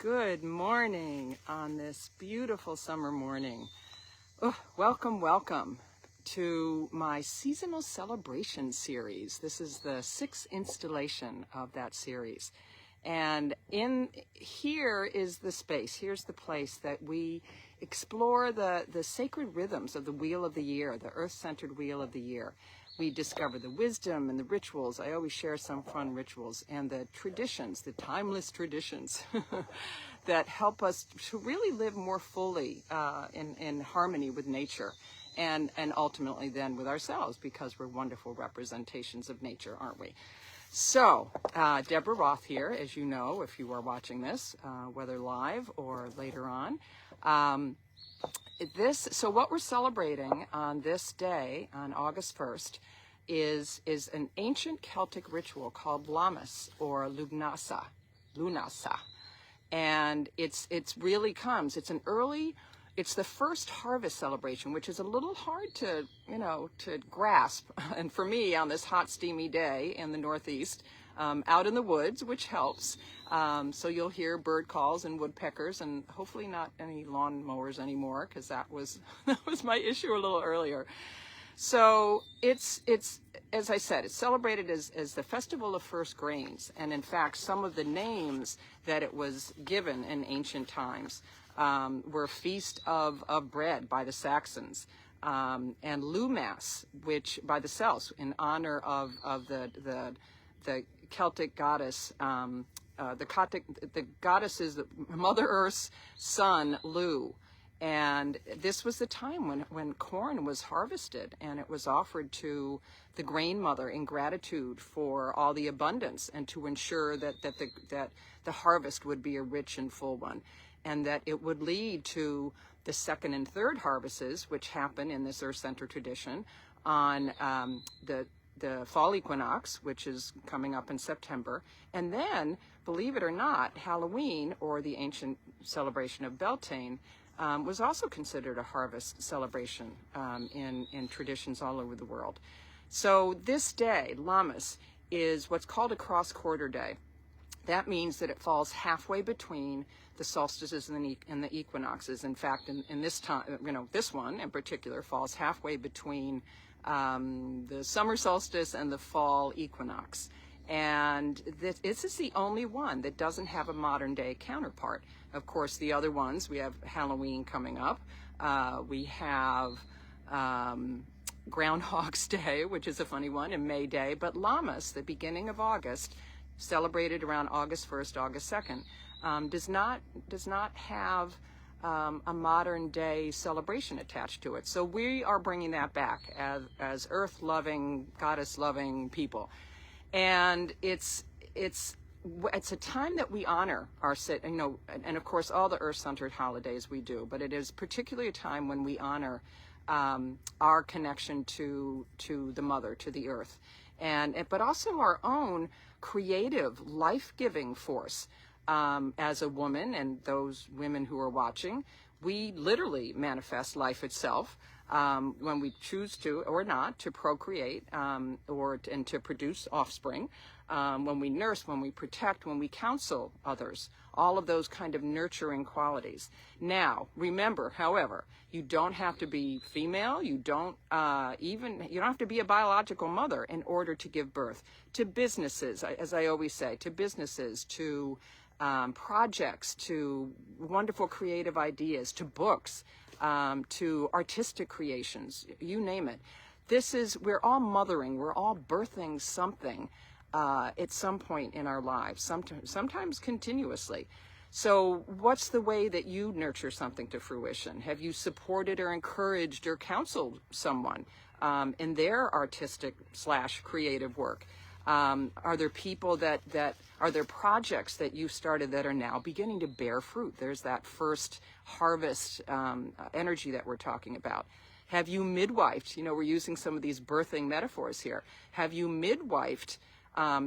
Good morning on this beautiful summer morning. Oh, welcome to my seasonal celebration series. This is the 6th installation of that series. And here is the space, here's the place that we explore the sacred rhythms of the wheel of the year, the earth-centered wheel of the year. We discover the wisdom and the rituals. I always share some fun rituals and the traditions, the timeless traditions that help us to really live more fully in harmony with nature and ultimately then with ourselves, because we're wonderful representations of nature, aren't we? So, Deborah Roth here, as you know, if you are watching this, whether live or later on. So what we're celebrating on this day, on August 1st, is an ancient Celtic ritual called Lammas, or Lughnasadh. And it's the first harvest celebration, which is a little hard to grasp. And for me, on this hot, steamy day in the Northeast, out in the woods, which helps. So you'll hear bird calls and woodpeckers, and hopefully not any lawn mowers anymore, because that was my issue a little earlier. So it's as I said, it's celebrated as the festival of first grains, and in fact, some of the names that it was given in ancient times were Feast of Bread by the Saxons, and Lugh Mass, which by the Celts, in honor of the Celtic goddess. The goddess is Mother Earth's son, Lugh. And this was the time when corn was harvested, and it was offered to the grain mother in gratitude for all the abundance, and to ensure that the harvest would be a rich and full one, and that it would lead to the second and third harvests, which happen in this earth-centered tradition on the fall equinox, which is coming up in September. And then, believe it or not, Halloween, or the ancient celebration of Beltane, was also considered a harvest celebration in traditions all over the world. So this day, Lammas, is what's called a cross-quarter day. That means that it falls halfway between the solstices and the equinoxes. In fact, in this time, this one in particular falls halfway between the summer solstice and the fall equinox. And this is the only one that doesn't have a modern day counterpart. Of course, the other ones, we have Halloween coming up. We have Groundhog's Day, which is a funny one, and May Day. But Lammas, the beginning of August, celebrated around August 1st, August 2nd, does not have a modern day celebration attached to it. So we are bringing that back as earth-loving, goddess-loving people. And it's a time that we honor our, and of course all the earth-centered holidays we do, but it is particularly a time when we honor our connection to the mother, to the earth, but also our own creative, life-giving force. As a woman, and those women who are watching, we literally manifest life itself when we choose to or not to procreate and to produce offspring, when we nurse, when we protect, when we counsel others, all of those kind of nurturing qualities. Now, remember, however, you don't have to be female, you don't have to be a biological mother in order to give birth to businesses, as I always say, to projects, to wonderful creative ideas, to books, to artistic creations, you name it. We're all mothering, we're all birthing something at some point in our lives, sometimes continuously. So what's the way that you nurture something to fruition? Have you supported or encouraged or counseled someone in their artistic / creative work? Are there people are there projects that you started that are now beginning to bear fruit? There's that first harvest energy that we're talking about. Have you midwifed? We're using some of these birthing metaphors here. Have you midwifed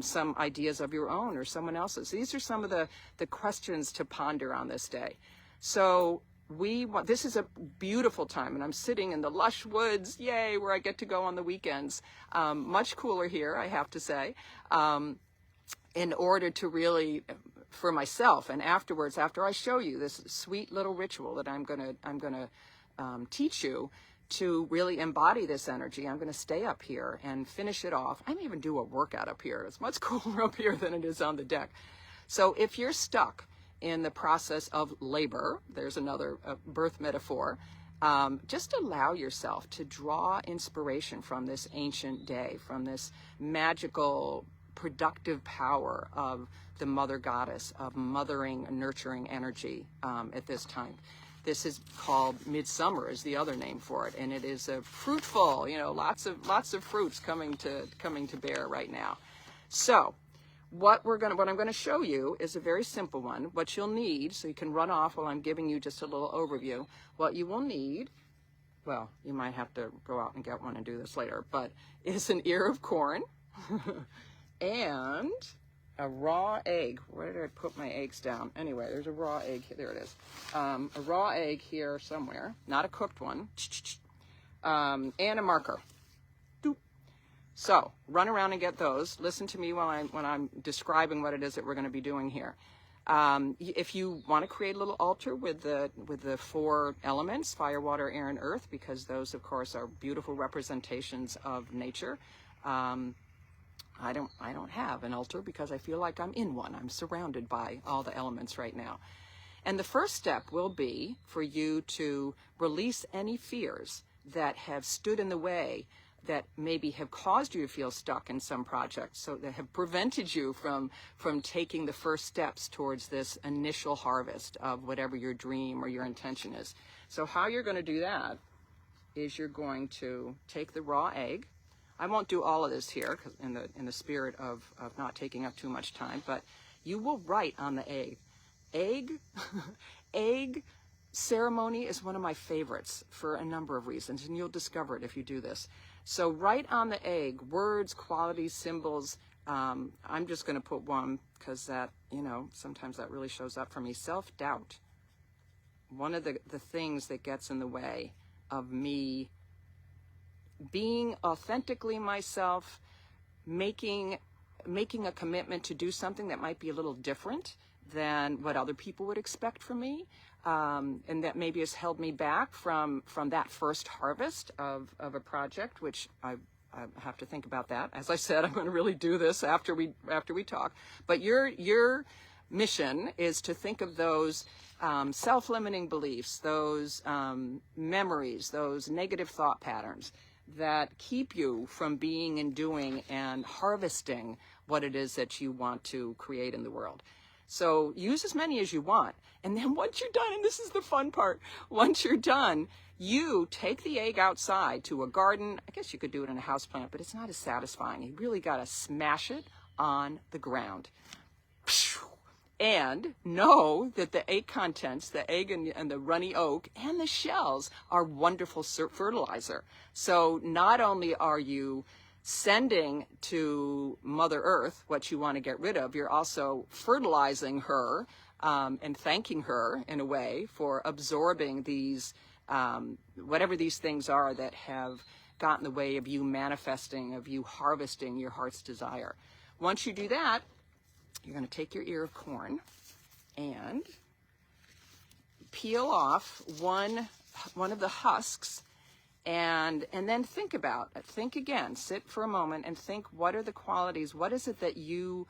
some ideas of your own or someone else's? These are some of the questions to ponder on this day. So this is a beautiful time, and I'm sitting in the lush woods, yay, where I get to go on the weekends. Much cooler here, I have to say, in order to really for myself. And afterwards, after I show you this sweet little ritual that I'm gonna teach you to really embody this energy, I'm gonna stay up here and finish it off. I may even do a workout up here. It's much cooler up here than it is on the deck. So if you're stuck in the process of labor, there's another birth metaphor, just allow yourself to draw inspiration from this ancient day, from this magical, productive power of the mother goddess, of mothering, nurturing energy at this time. This is called midsummer, is the other name for it, and it is a fruitful, lots of fruits coming to bear right now. So what I'm going to show you is a very simple one. What you'll need, so you can run off while I'm giving you just a little overview. What you will need, well, you might have to go out and get one and do this later, but is an ear of corn and a raw egg. Where did I put my eggs down? Anyway, there's a raw egg. There it is. A raw egg here somewhere, not a cooked one, and a marker. So run around and get those. Listen to me when I'm describing what it is that we're going to be doing here. If you want to create a little altar with the 4 elements, fire, water, air, and earth, because those, of course, are beautiful representations of nature. I don't have an altar because I feel like I'm in one. I'm surrounded by all the elements right now. And the first step will be for you to release any fears that have stood in the way, that maybe have caused you to feel stuck in some project, so that have prevented you from taking the first steps towards this initial harvest of whatever your dream or your intention is. So how you're going to do that is you're going to take the raw egg. I won't do all of this here because in the spirit of not taking up too much time, but you will write on the egg. Egg ceremony is one of my favorites for a number of reasons, and you'll discover it if you do this. So write on the egg words, qualities, symbols. I'm just going to put one because that, sometimes that really shows up for me. Self-doubt. One of the things that gets in the way of me being authentically myself, making a commitment to do something that might be a little different than what other people would expect from me, and that maybe has held me back from that first harvest of a project, which I have to think about that. As I said, I'm going to really do this after we talk. But your mission is to think of those self-limiting beliefs, those memories, those negative thought patterns that keep you from being and doing and harvesting what it is that you want to create in the world. So use as many as you want. And then once you're done, and this is the fun part, once you're done, you take the egg outside to a garden. I guess you could do it in a houseplant, but it's not as satisfying. You really got to smash it on the ground. And know that the egg contents, the egg and the runny yolk and the shells are wonderful fertilizer. So not only are you sending to Mother Earth what you want to get rid of, you're also fertilizing her and thanking her in a way for absorbing these, whatever these things are that have gotten in the way of you manifesting, of you harvesting your heart's desire. Once you do that, you're going to take your ear of corn and peel off one of the husks, and then think about it. Think again. Sit for a moment and think, what are the qualities? What is it that you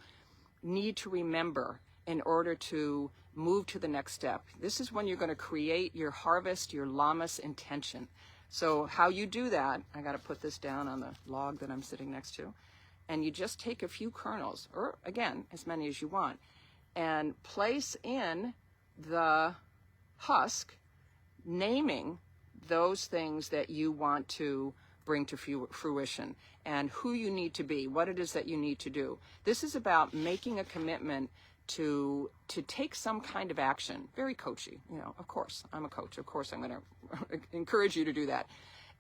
need to remember in order to move to the next step? This is when you're going to create your harvest, your Lammas intention. So how you do that, I got to put this down on the log that I'm sitting next to. And you just take a few kernels, or again, as many as you want, and place in the husk, naming those things that you want to bring to fruition and who you need to be, what it is that you need to do. This is about making a commitment to take some kind of action. Very coachy, of course, I'm a coach. Of course, I'm going to encourage you to do that.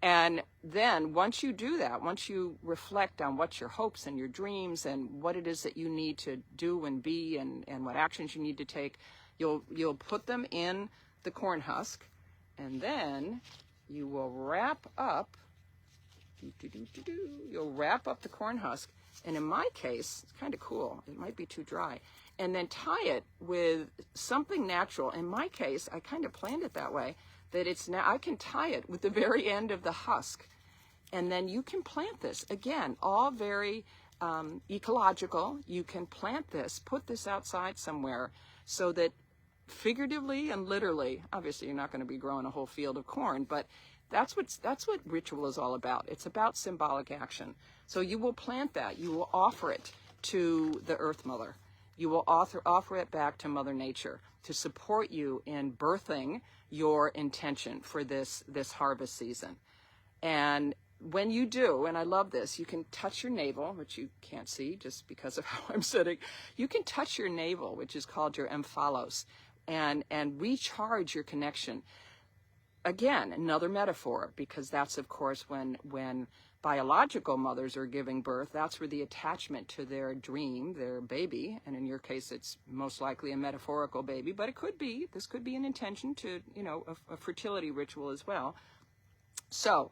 And then once you do that, once you reflect on what your hopes and your dreams and what it is that you need to do and be and what actions you need to take, you'll put them in the corn husk, and then you will wrap up, you'll wrap up the corn husk. And in my case, it's kind of cool. It might be too dry. and then tie it with something natural. In my case, I kind of planned it that way, that it's now I can tie it with the very end of the husk, and then you can plant this. Again, all very ecological. You can plant this, put this outside somewhere, so that figuratively and literally, obviously you're not going to be growing a whole field of corn, but that's what ritual is all about. It's about symbolic action. So you will plant that. You will offer it to the Earth Mother. You will offer it back to Mother Nature to support you in birthing your intention for this harvest season. And when you do, and I love this, you can touch your navel, which you can't see just because of how I'm sitting. You can touch your navel, which is called your emphalos, and recharge your connection. Again, another metaphor, because that's, of course, when biological mothers are giving birth, that's where the attachment to their dream, their baby, and in your case, it's most likely a metaphorical baby, but this could be an intention to, a fertility ritual as well. So,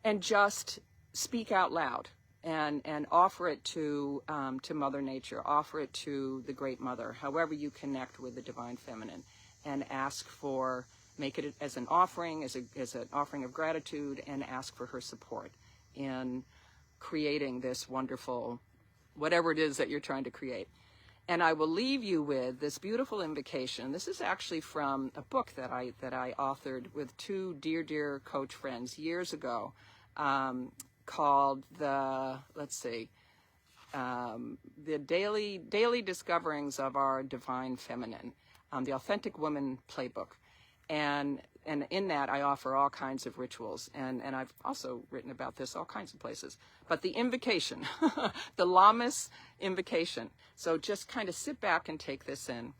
and just speak out loud and offer it to Mother Nature, offer it to the Great Mother, however you connect with the Divine Feminine, and make it as an offering, as an offering of gratitude, and ask for her support in creating this wonderful, whatever it is that you're trying to create. And I will leave you with this beautiful invocation. This is actually from a book that I authored with two dear coach friends years ago, called the Daily Discoverings of Our Divine Feminine, the Authentic Woman Playbook. And in that, I offer all kinds of rituals. And I've also written about this all kinds of places. But the invocation, the Lammas invocation. So just kind of sit back and take this in.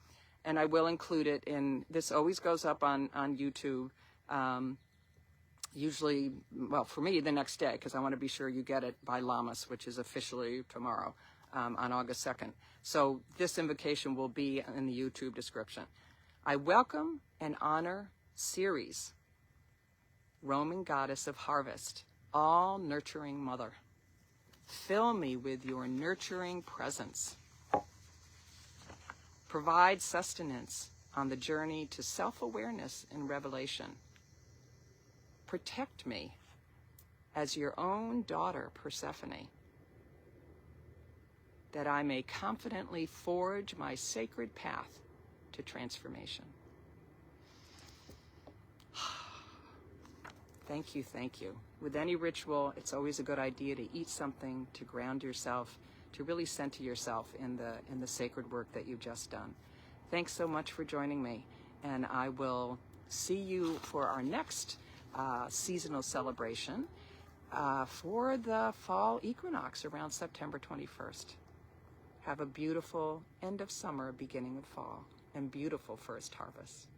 And I will include it in, this always goes up on YouTube, usually, well, for me, the next day, because I want to be sure you get it by Lammas, which is officially tomorrow, on August 2nd. So this invocation will be in the YouTube description. I welcome and honor Ceres, roaming goddess of harvest, all nurturing mother. Fill me with your nurturing presence. Provide sustenance on the journey to self-awareness and revelation. Protect me as your own daughter, Persephone, that I may confidently forge my sacred path to transformation. Thank you, thank you. With any ritual, it's always a good idea to eat something, to ground yourself, to really center yourself in the sacred work that you've just done. Thanks so much for joining me, and I will see you for our next seasonal celebration for the fall equinox around September 21st. Have a beautiful end of summer, beginning of fall, and beautiful first harvest.